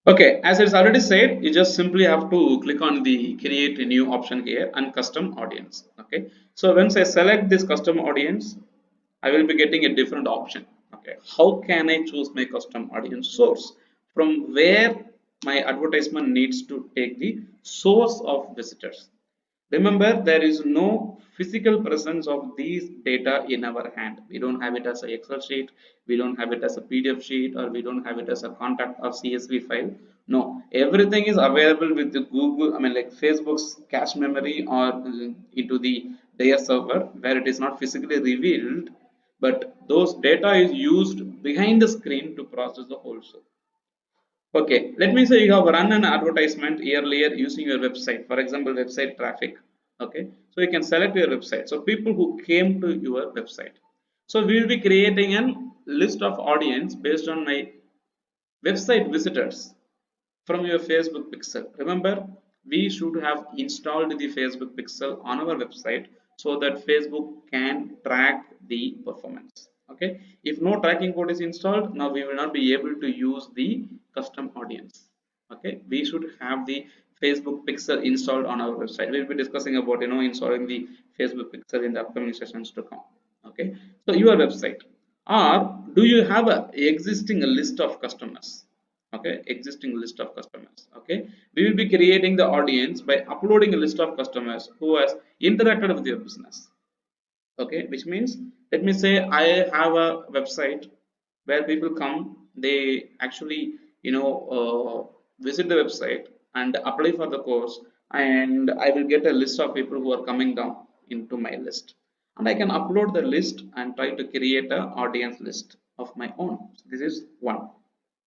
Okay, as it's already said, you just simply have to click on the create a new option here and custom audience. Okay, so once I select this custom audience, I will be getting a different option. Okay, how can I choose my custom audience source? From where my advertisement needs to take the source of visitors. Remember, there is no physical presence of these data in our hand. We don't have it as an Excel sheet, we don't have it as a PDF sheet, or we don't have it as a contact or CSV file. No, everything is available with the Google, I mean, like Facebook's cache memory or into the their server where it is not physically revealed, but those data is used behind the screen to process the whole show. Okay, let me say you have run an advertisement earlier using your website, for example, website traffic. Okay, so you can select your website. So people who came to your website. So we will be creating a list of audience based on my website visitors from your Facebook pixel. Remember, we should have installed the Facebook pixel on our website so that Facebook can track the performance. Okay, if no tracking code is installed, now we will not be able to use the custom audience. Okay, we should have the Facebook pixel installed on our website. We will be discussing about installing the Facebook pixel in the upcoming sessions to come. Okay, so your website, or do you have a existing list of customers? Okay, existing list of customers. Okay, we will be creating the audience by uploading a list of customers who has interacted with your business. Okay, which means, let me say I have a website where people come, they actually visit the website and apply for the course, and I will get a list of people who are coming down into my list, and I can upload the list and try to create a audience list of my own. This is one.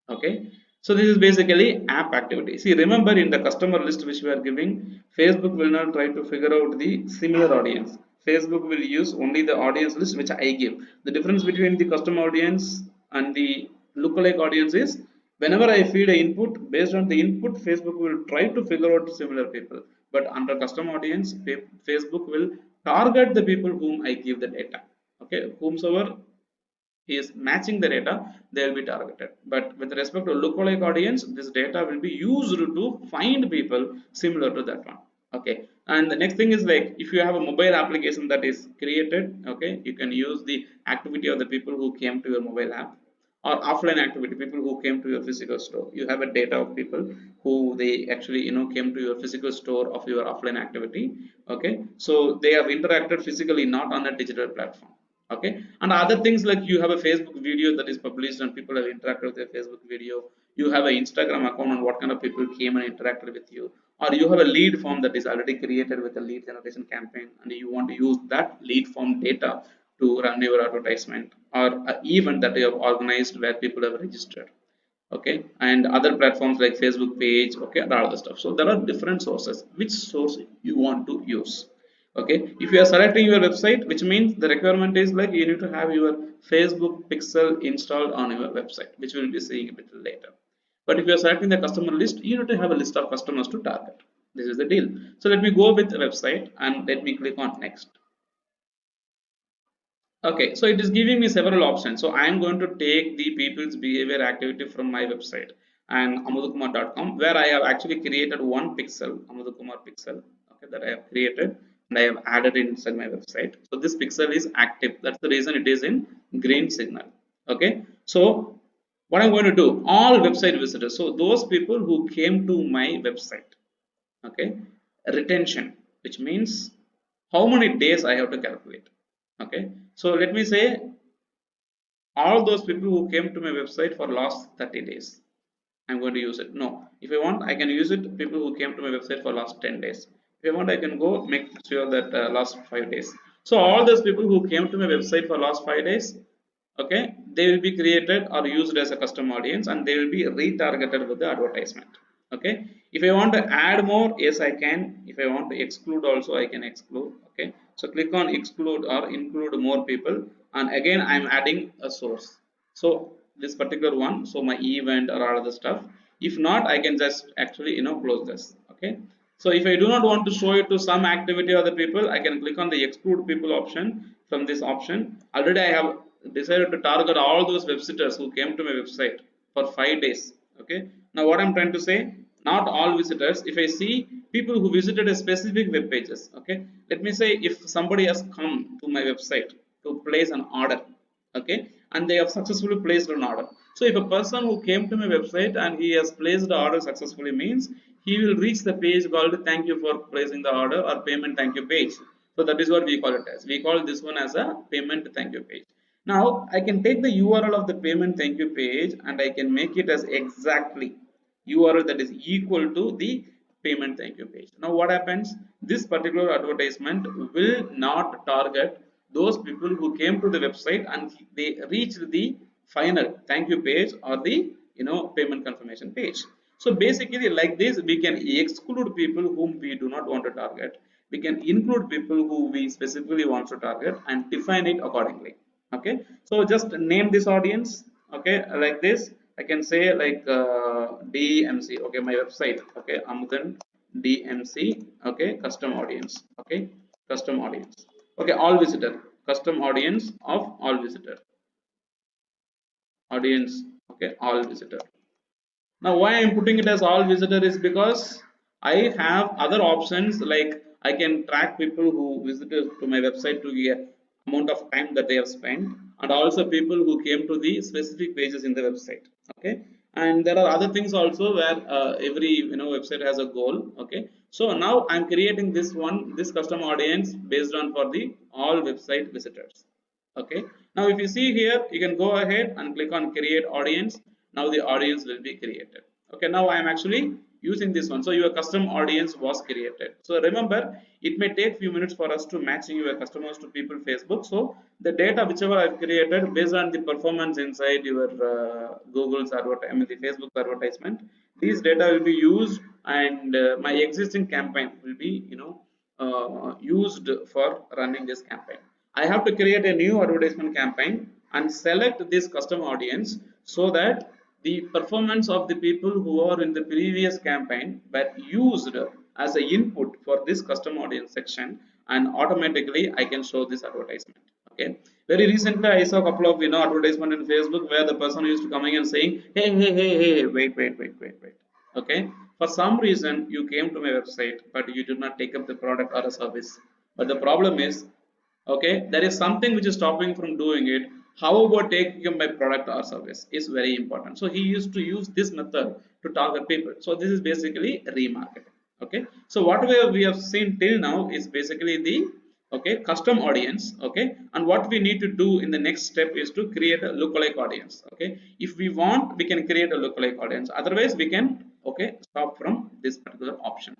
Okay, so this is basically app activity. See, remember, in the customer list which we are giving, Facebook will not try to figure out the similar audience. Facebook will use only the audience list which I give. The difference between the custom audience and the lookalike audience is, whenever I feed a input, based on the input, Facebook will try to figure out similar people. But under custom audience, Facebook will target the people whom I give the data. Okay, whomsoever he is matching the data, they will be targeted. But with respect to lookalike audience, this data will be used to find people similar to that one. Okay, and the next thing is, like, if you have a mobile application that is created, okay, you can use the activity of the people who came to your mobile app, or offline activity, people who came to your physical store. You have a data of people who they actually came to your physical store of your offline activity. Okay, so they have interacted physically, not on a digital platform. Okay, and other things, like you have a Facebook video that is published and people have interacted with your Facebook video. You have an Instagram account on what kind of people came and interacted with you, or you have a lead form that is already created with a lead generation campaign, and you want to use that lead form data to run your advertisement, or an event that you have organized where people have registered. Okay, and other platforms like Facebook page. Okay, and all other stuff. So there are different sources. Which source you want to use? Okay, if you are selecting your website, which means the requirement is, like, you need to have your Facebook pixel installed on your website, which we will be seeing a bit later. But if you are selecting the customer list, you need to have a list of customers to target. This is the deal. So let me go with the website and let me click on next. Okay, so it is giving me several options. So I am going to take the people's behavior activity from my website and amudhakumar.com, where I have actually created one pixel, Amudha pixel, okay, that I have created and I have added inside my website. So this pixel is active. That's the reason it is in green signal. Okay, so what I'm going to do, all website visitors, so those people who came to my website, okay, retention, which means how many days I have to calculate. Okay, so let me say all those people who came to my website for last 30 days, I'm going to use it. No, if I want, I can use it people who came to my website for last 10 days. If I want, I can go make sure that last 5 days. So all those people who came to my website for last 5 days, okay, they will be created or used as a custom audience, and they will be retargeted with the advertisement. Okay, if I want to add more, yes, I can. If I want to exclude also, I can exclude. Okay, so click on exclude or include more people, and again I'm adding a source. So this particular one, so my event or all other stuff. If not, I can just actually close this. Okay, so if I do not want to show it to some activity of the people, I can click on the exclude people option. From this option, already I have decided to target all those visitors who came to my website for 5 days. Okay, now what I'm trying to say, not all visitors. If I see people who visited a specific web pages, okay, let me say if somebody has come to my website to place an order, okay, and they have successfully placed an order. So if a person who came to my website and he has placed the order successfully, means he will reach the page called thank you for placing the order or payment thank you page. So that is what we call it as. We call this one as a payment thank you page. Now I can take the URL of the payment thank you page and I can make it as exactly URL that is equal to the payment thank you page. Now what happens, this particular advertisement will not target those people who came to the website and they reached the final thank you page or the payment confirmation page. So basically like this we can exclude people whom we do not want to target, we can include people who we specifically want to target and define it accordingly. Okay, so just name this audience. Okay, like this I can say like DMC. Okay, my website. Okay, Amudhan DMC. Okay, custom audience. Okay, custom audience. Okay, all visitor, custom audience of all visitor, audience. Okay, all visitor. Now why I'm putting it as all visitor is because I have other options, like I can track people who visited to my website to the amount of time that they have spent, and also people who came to the specific pages in the website. Okay, and there are other things also where every website has a goal. Okay, so now I'm creating this one, this custom audience based on for the all website visitors. Okay, now if you see here you can go ahead and click on create audience. Now the audience will be created. Okay, now I am actually using this one, so your custom audience was created. So remember, it may take few minutes for us to matching your customers to people Facebook. So the data whichever I've created based on the performance inside your Google's advertisement, I mean the Facebook's advertisement, these data will be used, and my existing campaign will be used for running this campaign. I have to create a new advertisement campaign and select this custom audience so that the performance of the people who are in the previous campaign were used as an input for this custom audience section, and automatically I can show this advertisement. Okay, very recently I saw a couple of advertisement in Facebook where the person used to coming and saying, hey, wait. Okay, for some reason you came to my website but you did not take up the product or a service. But the problem is, okay, there is something which is stopping from doing it. How about taking up my product or service is very important. So he used to use this method to target people. So this is basically remarketing. Okay, so what we have seen till now is basically the custom audience. Okay, and what we need to do in the next step is to create a lookalike audience. Okay, if we want we can create a lookalike audience, otherwise we can stop from this particular option.